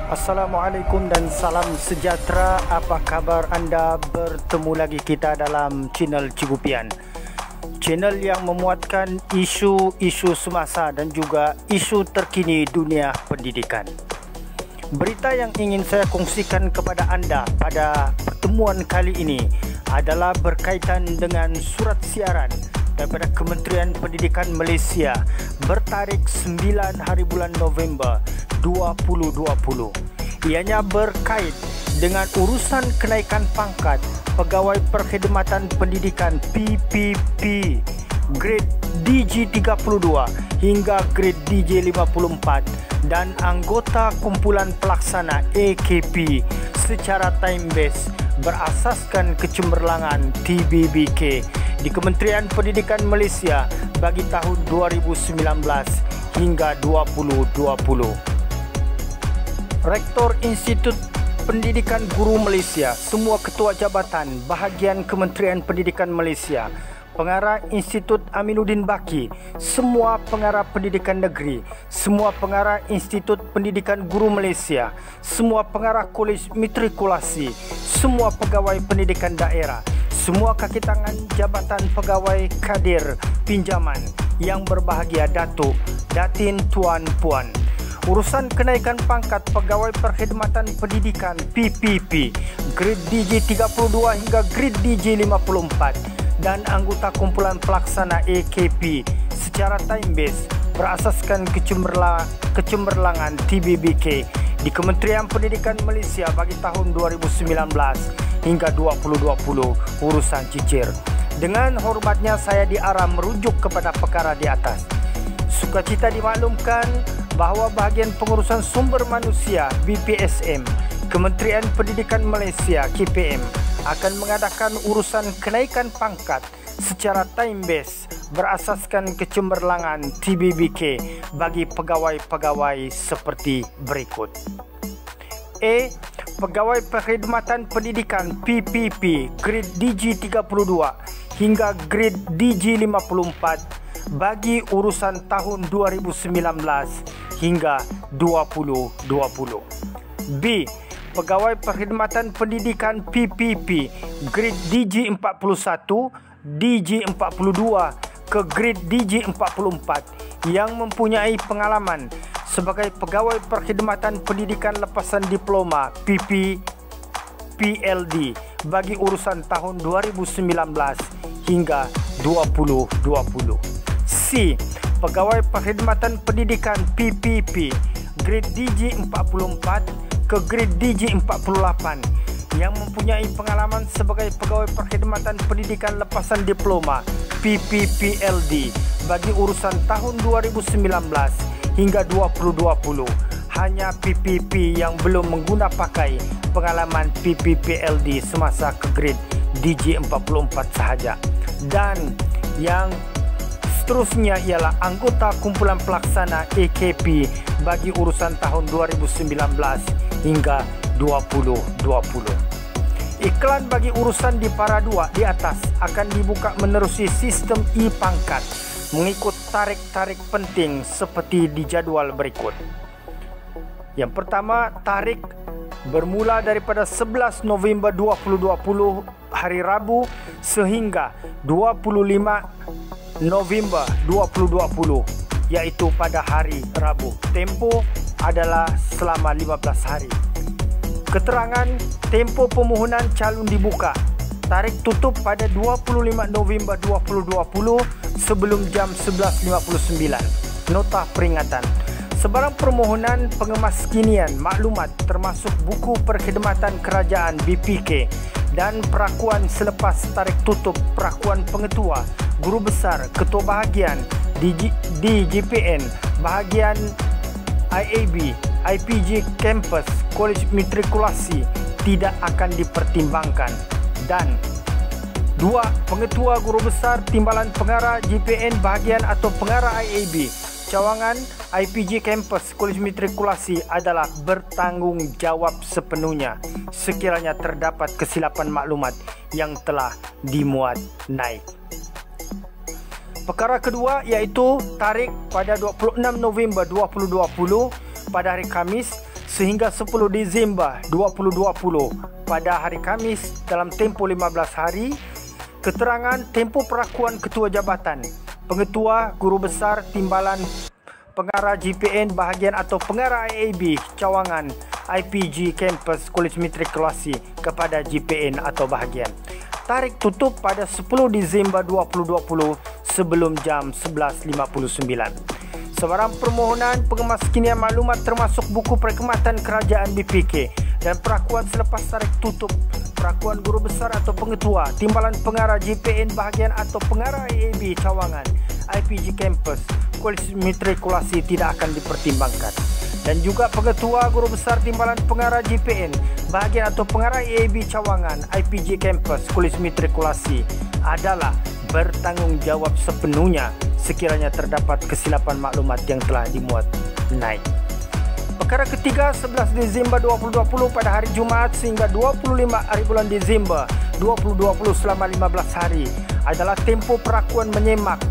Assalamualaikum dan salam sejahtera. Apa khabar anda? Bertemu lagi kita dalam channel Cikgu Pian, channel yang memuatkan isu-isu semasa dan juga isu terkini dunia pendidikan. Berita yang ingin saya kongsikan kepada anda pada pertemuan kali ini adalah berkaitan dengan surat siaran daripada Kementerian Pendidikan Malaysia bertarikh 9 hari bulan November 2020. Ianya berkait dengan urusan kenaikan pangkat Pegawai Perkhidmatan Pendidikan PPP grade DG32 hingga grade DJ54 dan anggota kumpulan pelaksana AKP secara time base berasaskan kecemerlangan TBBK di Kementerian Pendidikan Malaysia bagi tahun 2019 hingga 2020. Rektor Institut Pendidikan Guru Malaysia, semua ketua jabatan bahagian Kementerian Pendidikan Malaysia, pengarah Institut Aminuddin Baki, semua pengarah pendidikan negeri, semua pengarah Institut Pendidikan Guru Malaysia, semua pengarah kolej matrikulasi, semua pegawai pendidikan daerah, semua kaki tangan Jabatan Pegawai Kadir Pinjaman yang berbahagia, Datuk, Datin, Tuan, Puan. Urusan kenaikan pangkat Pegawai Perkhidmatan Pendidikan PPP grade DJ32 hingga grade DJ54 dan anggota kumpulan pelaksana AKP secara time base berasaskan kecemerlangan TBBK di Kementerian Pendidikan Malaysia bagi tahun 2019 hingga 2020 urusan cicir. Dengan hormatnya saya diarah merujuk kepada perkara di atas. Sukacita dimaklumkan bahawa bahagian pengurusan sumber manusia BPSM Kementerian Pendidikan Malaysia KPM akan mengadakan urusan kenaikan pangkat secara time base berasaskan kecemerlangan TBBK bagi pegawai-pegawai seperti berikut. A. Pegawai Perkhidmatan Pendidikan PPP grade DG32 hingga grade DG54 bagi urusan tahun 2019 hingga 2020. B. Pegawai Perkhidmatan Pendidikan PPP grade DG41, DG42 ke grade DG44 yang mempunyai pengalaman sebagai Pegawai Perkhidmatan Pendidikan Lepasan Diploma PLD bagi urusan tahun 2019 hingga 2020. C. Pegawai Perkhidmatan Pendidikan PPP grade DJ44 ke grade DJ48 yang mempunyai pengalaman sebagai Pegawai Perkhidmatan Pendidikan Lepasan Diploma PPPLD bagi urusan tahun 2019 hingga 2020. Hanya PPP yang belum mengguna pakai pengalaman PPPLD semasa ke grade DJ44 sahaja. Dan yang seterusnya ialah anggota kumpulan pelaksana AKP bagi urusan tahun 2019 hingga 2020. Iklan bagi urusan di para dua di atas akan dibuka menerusi sistem e-pangkat mengikut tarik-tarik penting seperti di jadual berikut. Yang pertama, tarik bermula daripada 11 November 2020 hari Rabu sehingga 25 November 2020 iaitu pada hari Rabu. Tempoh adalah selama 15 hari. Keterangan tempoh permohonan calon dibuka. Tarik tutup pada 25 November 2020 sebelum jam 11.59. Nota peringatan. Sebarang permohonan pengemaskinian maklumat termasuk buku perkhidmatan kerajaan BPK dan perakuan selepas tarik tutup perakuan pengetua, guru besar, ketua bahagian di JPN, bahagian IAB, IPG Campus, Kolej Matrikulasi tidak akan dipertimbangkan. Dan 2. Pengetua, guru besar, timbalan pengarah JPN bahagian atau pengarah IAB, cawangan IPG Campus, Kolej Matrikulasi adalah bertanggungjawab sepenuhnya sekiranya terdapat kesilapan maklumat yang telah dimuat naik. Perkara kedua iaitu tarik pada 26 November 2020 pada hari Khamis sehingga 10 Disember 2020 pada hari Khamis dalam tempoh 15 hari. Keterangan tempoh perakuan Ketua Jabatan, Pengetua, Guru Besar, Timbalan, Pengarah GPN bahagian atau Pengarah IAB cawangan IPG Kampus Kolej Matrikulasi kepada GPN atau bahagian. Tarikh tutup pada 10 Disember 2020 sebelum jam 11.59. Sebarang permohonan pengemaskinian maklumat termasuk buku perkhidmatan kerajaan BPK dan perakuan selepas tarikh tutup perakuan Guru Besar atau Pengetua, Timbalan Pengarah GPN bahagian atau Pengarah IAB cawangan IPG Kampus Kolej Matrikulasi tidak akan dipertimbangkan. Dan juga Pengetua, Guru Besar, Timbalan Pengarah GPN bahagian atau Pengarah IAB cawangan IPG Kampus Kolej Matrikulasi adalah bertanggungjawab sepenuhnya sekiranya terdapat kesilapan maklumat yang telah dimuat naik. Perkara ketiga, 11 Disember 2020 pada hari Jumaat sehingga 25 hari bulan Disember 2020 selama 15 hari adalah tempoh perakuan menyemak.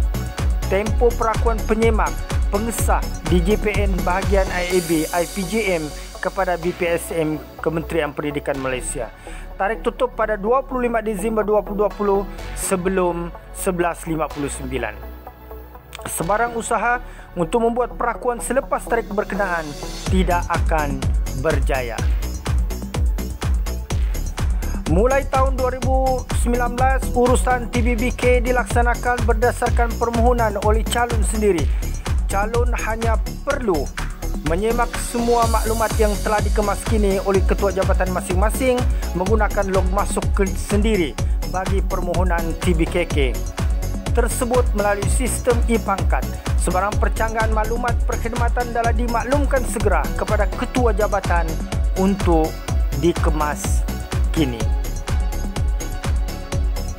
Tempoh perakuan penyemak pengesah di GPN bahagian IAB IPJM kepada BPSM Kementerian Pendidikan Malaysia. Tarikh tutup pada 25 Disember 2020 sebelum 11.59. Sebarang usaha untuk membuat perakuan selepas tarikh berkenaan tidak akan berjaya. Mulai tahun 2019, urusan TBBK dilaksanakan berdasarkan permohonan oleh calon sendiri. Calon hanya perlu menyemak semua maklumat yang telah dikemaskini oleh ketua jabatan masing-masing menggunakan log masuk sendiri bagi permohonan TBKK tersebut melalui sistem e-pangkat. Sebarang percanggahan maklumat perkhidmatan dalam dimaklumkan segera kepada ketua jabatan untuk dikemaskini.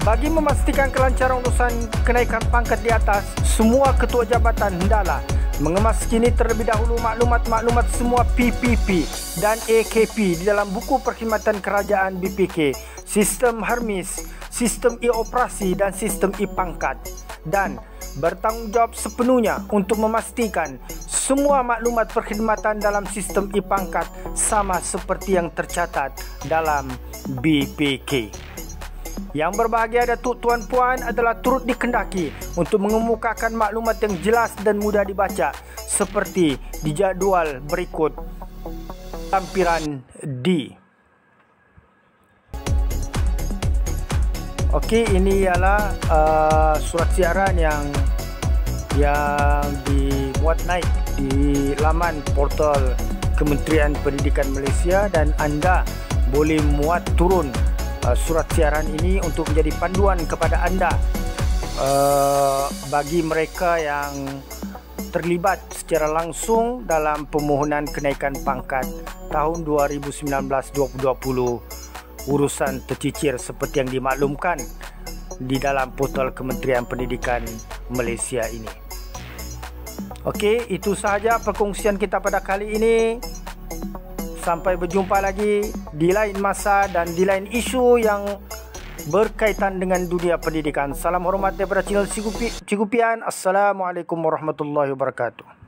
Bagi memastikan kelancaran urusan kenaikan pangkat di atas, semua ketua jabatan hendaklah mengemaskini terlebih dahulu maklumat-maklumat semua PPP dan AKP di dalam buku perkhidmatan kerajaan BPK, sistem Hermes, sistem e-operasi dan sistem e-pangkat, dan bertanggungjawab sepenuhnya untuk memastikan semua maklumat perkhidmatan dalam sistem e-pangkat sama seperti yang tercatat dalam BPK. Yang berbahagia Datuk Tuan Puan adalah turut dikendaki untuk mengemukakan maklumat yang jelas dan mudah dibaca seperti dijadual berikut lampiran D. Okey, ini ialah surat siaran yang dimuat naik di laman portal Kementerian Pendidikan Malaysia dan anda boleh muat turun surat siaran ini untuk menjadi panduan kepada anda bagi mereka yang terlibat secara langsung dalam permohonan kenaikan pangkat tahun 2019-2020 urusan tercicir seperti yang dimaklumkan di dalam portal Kementerian Pendidikan Malaysia ini. Okey, itu sahaja perkongsian kita pada kali ini. Sampai berjumpa lagi di lain masa dan di lain isu yang berkaitan dengan dunia pendidikan. Salam hormat daripada channel Cikgu Pian. Assalamualaikum warahmatullahi wabarakatuh.